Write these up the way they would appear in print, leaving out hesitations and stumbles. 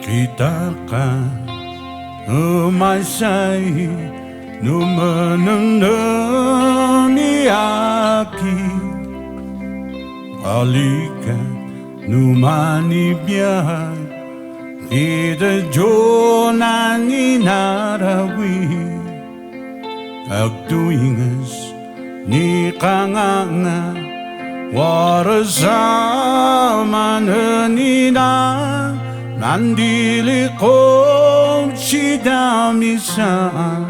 Kita kan umasay numanandani aki alika numani biyahay kita jonani narawi agtuingas ni kanganga warasama nina nandili ko sidamisaan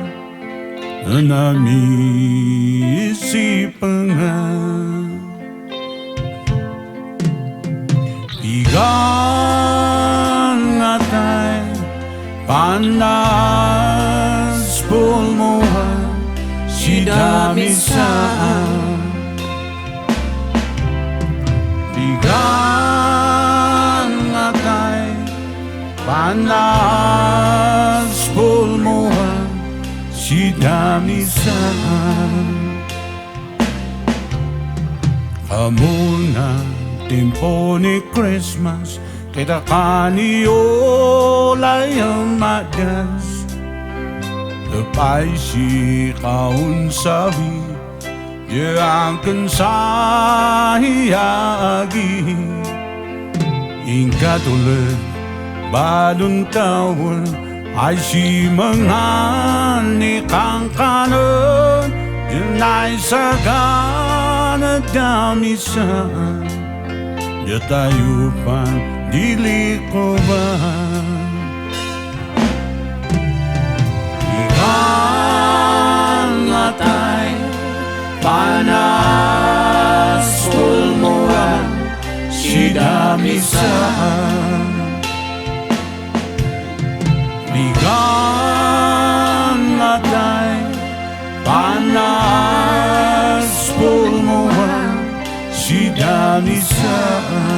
namisipan nga bigang atay panas pulmuhan sidamisaan bigang atay panas pulmuhan sidamisaan Hamuna tempo ni Christmas kita kaniolay ang madas Lepay si kaun sabi Yang kensahiyagi Ingka tulad balon tawon Ay si mengani kang kanan Jenay sagana damisaan Dia tayupan dili ko ba Ikan atay panas pulmuan sidamisaan bigang atay panas pulmuan sidamisaan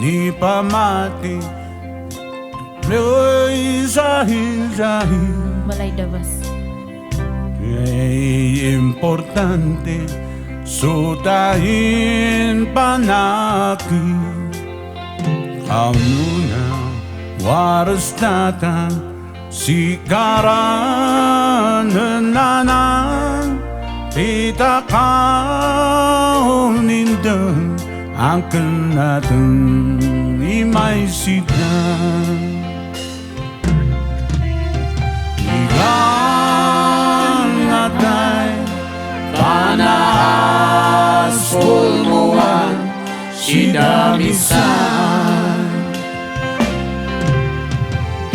Ni pamati Loy zahil Balay Dabas importante Sutahin panaki Kamu na waras datan Sikaran nanan Pita kaunindan Angkan natin imay sidang Ilang atay panas pulmuan sidamisan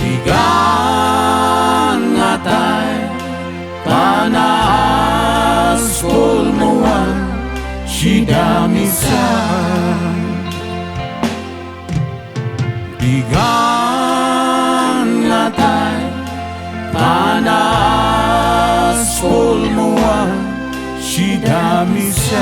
Ilang atay panas pulmuan sidamisan bigang atay panas pulmuan sidamisan